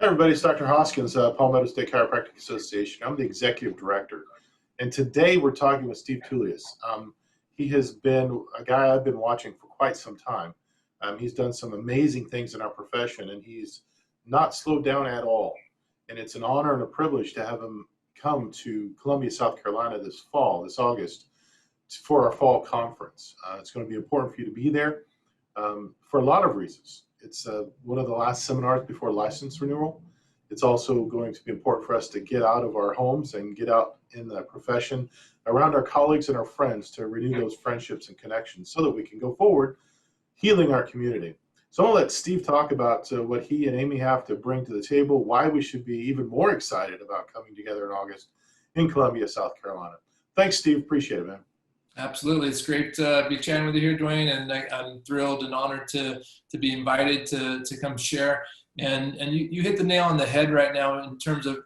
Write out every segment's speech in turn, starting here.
everybody, it's Dr. Hoskins, Palmetto State Chiropractic Association. I'm the executive director. And today we're talking with Steve Tullius. He has been a guy I've been watching for quite some time. He's done some amazing things in our profession, and he's not slowed down at all. And it's an honor and a privilege to have him come to Columbia, South Carolina this August, for our fall conference. It's going to be important for you to be there for a lot of reasons. It's one of the last seminars before license renewal. It's also going to be important for us to get out of our homes and get out in the profession around our colleagues and our friends to renew those friendships and connections so that we can go forward healing our community. So I'll let Steve talk about what he and Amy have to bring to the table, why we should be even more excited about coming together in August in Columbia, South Carolina. Thanks, Steve. Appreciate it, man. Absolutely. It's great to be chatting with you here, Dwayne, and I'm thrilled and honored to be invited to come share. And you hit the nail on the head right now in terms of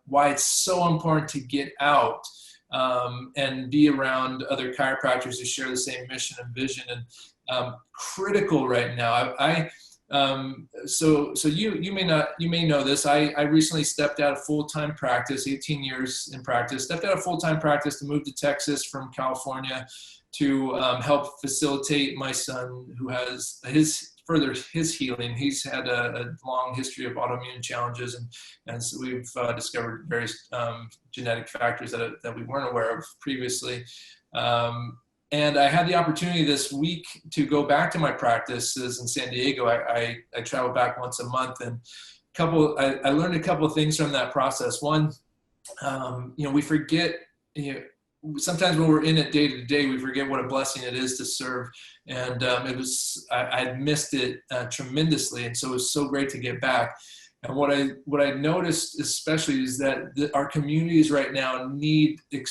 why it's so important to get out and be around other chiropractors who share the same mission and vision, and critical right now. So you may know this. I recently stepped out of full-time practice, 18 years in practice, stepped out of full-time practice to move to Texas from California to help facilitate my son, who has his healing. He's had a long history of autoimmune challenges, and so we've discovered various genetic factors that we weren't aware of previously. And I had the opportunity this week to go back to my practices in San Diego. I travel back once a month, and I learned a couple of things from that process. One, we forget, sometimes when we're in it day to day, we forget what a blessing it is to serve. And I missed it tremendously. And so it was so great to get back. And what I noticed especially is that our communities right now need a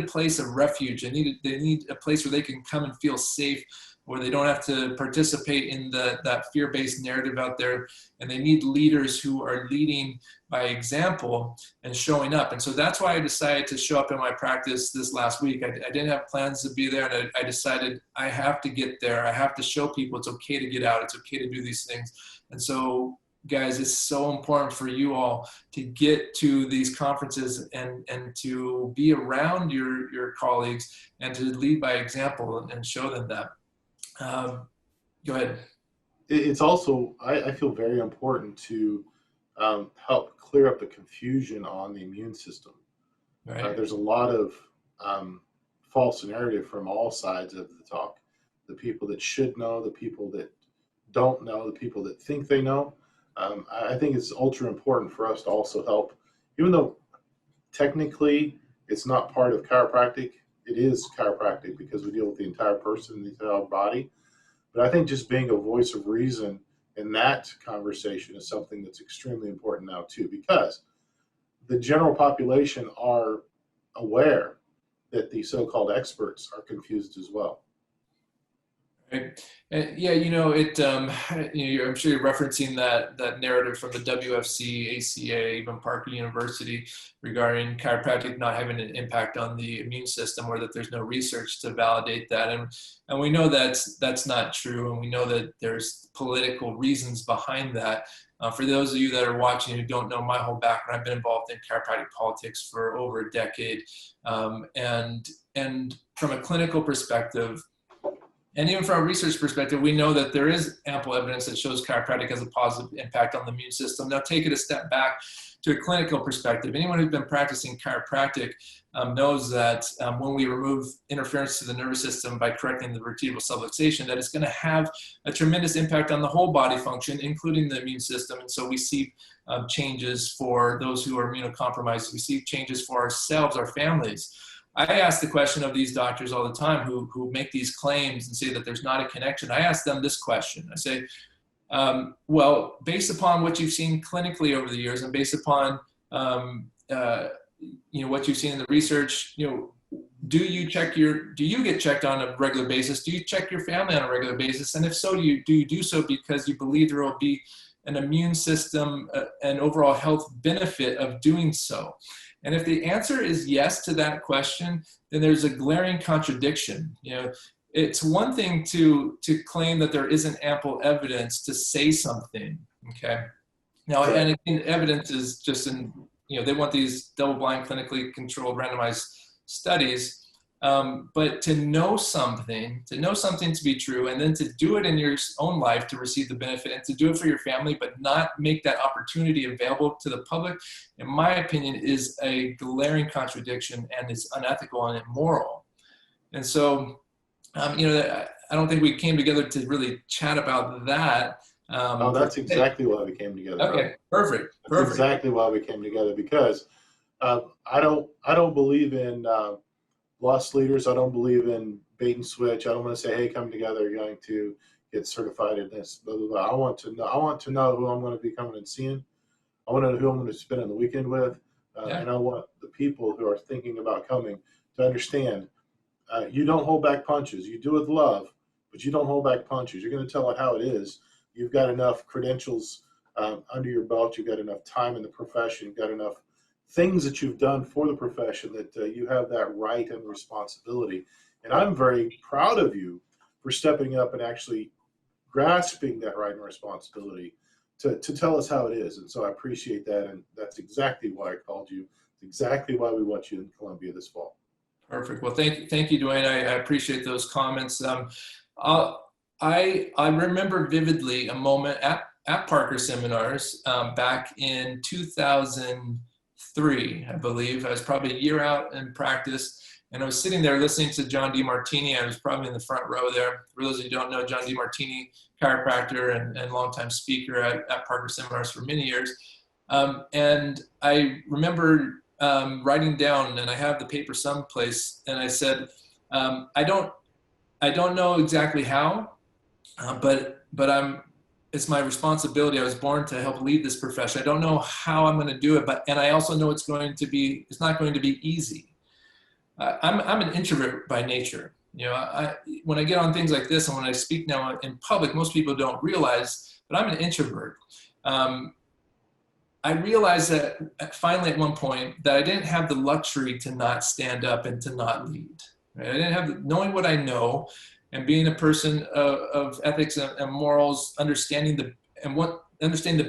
place of refuge. They need a place where they can come and feel safe, where they don't have to participate in that fear-based narrative out there. And they need leaders who are leading by example and showing up. And so that's why I decided to show up in my practice this last week. I didn't have plans to be there, and I decided I have to get there. I have to show people it's okay to get out. It's okay to do these things. And so, guys, it's so important for you all to get to these conferences and to be around your colleagues and to lead by example and show them that. Go ahead. It's also, I feel, very important to help clear up the confusion on the immune system. Right. There's a lot of false narrative from all sides of the talk. The people that should know, the people that don't know, the people that think they know. I think it's ultra important for us to also help, even though technically it's not part of chiropractic. It is chiropractic because we deal with the entire person, the entire body. But I think just being a voice of reason in that conversation is something that's extremely important now too, because the general population are aware that the so-called experts are confused as well. Right. Yeah, I'm sure you're referencing that narrative from the WFC, ACA, even Parker University regarding chiropractic not having an impact on the immune system, or that there's no research to validate that. And we know that's not true, and we know that there's political reasons behind that. For those of you that are watching who don't know my whole background, I've been involved in chiropractic politics for over a decade. And from a clinical perspective, and even from a research perspective, we know that there is ample evidence that shows chiropractic has a positive impact on the immune system. Now, take it a step back to a clinical perspective. Anyone who's been practicing chiropractic knows that when we remove interference to the nervous system by correcting the vertebral subluxation, that it's going to have a tremendous impact on the whole body function, including the immune system. And so we see changes for those who are immunocompromised. We see changes for ourselves, our families. I ask the question of these doctors all the time who make these claims and say that there's not a connection. I ask them this question. I say, well, based upon what you've seen clinically over the years, and based upon what you've seen in the research, do you get checked on a regular basis? Do you check your family on a regular basis? And if so, do you do so because you believe there will be an immune system and overall health benefit of doing so? And if the answer is yes to that question, then there's a glaring contradiction. It's one thing to claim that there isn't ample evidence to say something, okay? Now, Right. and again, evidence is just in, they want these double-blind, clinically controlled, randomized studies. But to know something to be true, and then to do it in your own life to receive the benefit, and to do it for your family, but not make that opportunity available to the public, in my opinion, is a glaring contradiction, and it's unethical and immoral. And so, I don't think we came together to really chat about that. Oh, that's exactly why we came together, brother. Okay, perfect. That's exactly why we came together, because I don't believe in lost leaders. I don't believe in bait and switch. I don't want to say, hey, come together, you're going to get certified in this, blah, blah, blah. I want to know who I'm going to be coming and seeing. I want to know who I'm going to spend the weekend with. And I want the people who are thinking about coming to understand you don't hold back punches. You do it with love, but you don't hold back punches. You're going to tell it how it is. You've got enough credentials under your belt. You've got enough time in the profession. You've got enough things that you've done for the profession that you have that right and responsibility. And I'm very proud of you for stepping up and actually grasping that right and responsibility to tell us how it is. And so I appreciate that. And that's exactly why I called you. It's exactly why we want you in Columbia this fall. Perfect. Well, thank you, Dwayne. I appreciate those comments. I remember vividly a moment at Parker Seminars back in 2003, I believe. I was probably a year out in practice, and I was sitting there listening to John DeMartini. I was probably in the front row there. For those of you who don't know, John DeMartini, chiropractor and longtime speaker at Parker Seminars for many years. And I remember writing down, and I have the paper someplace, and I said, I don't know exactly how, but it's my responsibility. I was born to help lead this profession. I don't know how I'm going to do it, and I also know it's not going to be easy. I'm an introvert by nature. When I get on things like this, and when I speak now in public, most people don't realize, but I'm an introvert. I realized that finally at one point that I didn't have the luxury to not stand up and to not lead. Right? I didn't have knowing what I know, and being a person of ethics and morals, understanding the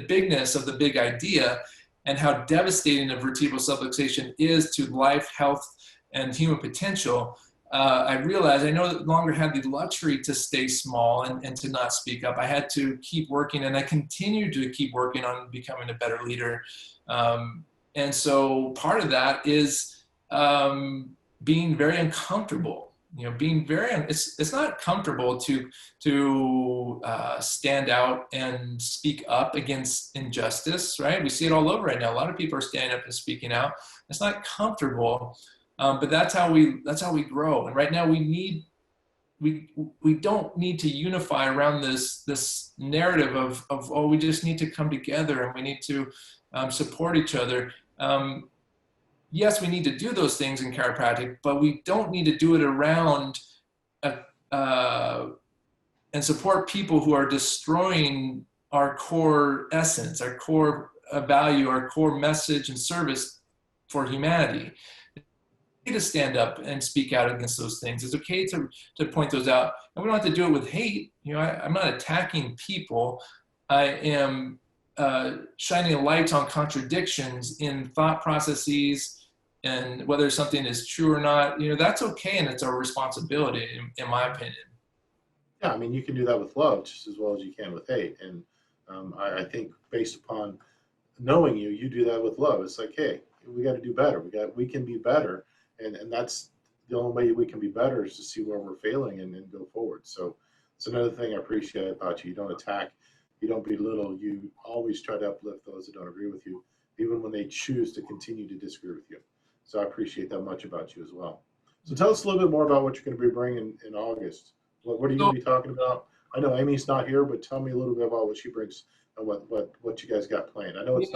bigness of the big idea, and how devastating a vertebral subluxation is to life, health, and human potential. I realized I no longer had the luxury to stay small and to not speak up. I had to keep working, and I continue to keep working on becoming a better leader. And so part of that is being very uncomfortable. It's not comfortable to stand out and speak up against injustice, right? We see it all over right now. A lot of people are standing up and speaking out. It's not comfortable. But that's how we grow. And right now we don't need to unify around this narrative of oh, we just need to come together and we need to support each other. Yes, we need to do those things in chiropractic, but we don't need to do it around and support people who are destroying our core essence, our core value, our core message and service for humanity. To stand up and speak out against those things. It's okay to point those out, and we don't have to do it with hate. I'm not attacking people. I am shining a light on contradictions in thought processes, and whether something is true or not. That's okay, and it's our responsibility, in my opinion. Yeah, I mean, you can do that with love just as well as you can with hate, and I think based upon knowing you do that with love. It's like, hey, we got to do better. We can be better. And that's the only way we can be better, is to see where we're failing and then go forward. So it's another thing I appreciate about you. You don't attack, you don't belittle, you always try to uplift those that don't agree with you, even when they choose to continue to disagree with you. So I appreciate that much about you as well. So tell us a little bit more about what you're going to be bringing in August. What are you going to be talking about? I know Amy's not here, but tell me a little bit about what she brings and what you guys got planned. I know it's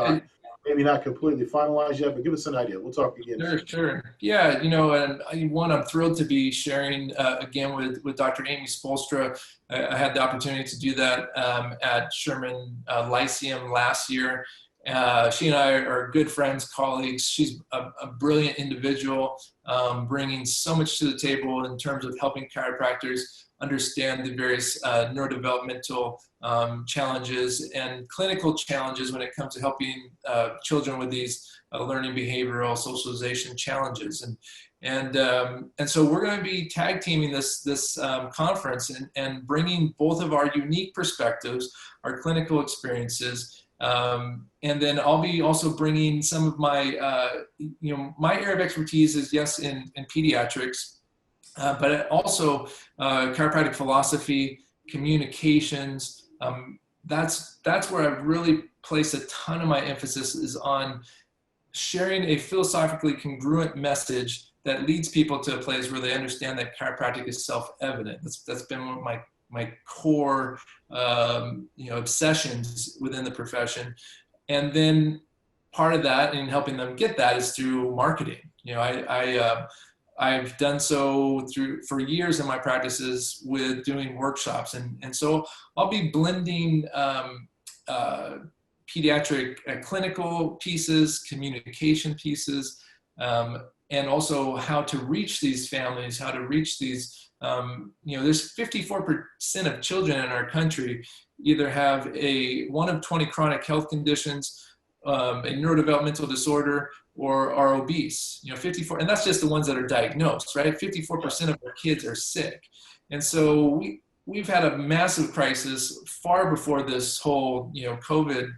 maybe not completely finalized yet, but give us an idea. We'll talk again. Sure. Yeah, and I'm thrilled to be sharing again with Dr. Amy Spolstra. I had the opportunity to do that at Sherman Lyceum last year. She and I are good friends, colleagues. She's a brilliant individual, bringing so much to the table in terms of helping chiropractors understand the various neurodevelopmental challenges and clinical challenges when it comes to helping children with these learning, behavioral, socialization challenges. And so we're going to be tag teaming this conference and bringing both of our unique perspectives, our clinical experiences, and then I'll be also bringing some of my, my area of expertise is, yes, in pediatrics, but also chiropractic philosophy, communications. That's where I really place a ton of my emphasis, is on sharing a philosophically congruent message that leads people to a place where they understand that chiropractic is self-evident. That's been one of my core obsessions within the profession. And then part of that and helping them get that is through marketing. I've done so for years in my practices with doing workshops. And so I'll be blending pediatric clinical pieces, communication pieces, and also how to reach these families, how to reach these, there's 54% of children in our country either have one of 20 chronic health conditions, a neurodevelopmental disorder, or are obese. 54, and that's just the ones that are diagnosed, right? 54% of our kids are sick. And so we've had a massive crisis far before this whole, COVID,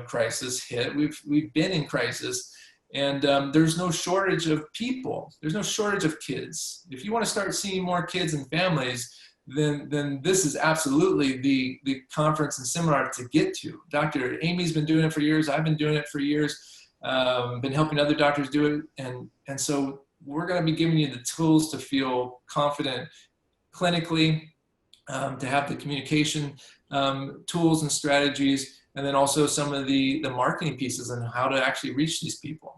crisis hit. We've been in crisis. And there's no shortage of people. There's no shortage of kids. If you want to start seeing more kids and families, then this is absolutely the conference and seminar to get to. Dr. Amy's been doing it for years. I've been doing it for years. Been helping other doctors do it. And so we're going to be giving you the tools to feel confident clinically, to have the communication tools and strategies, and then also some of the marketing pieces and how to actually reach these people.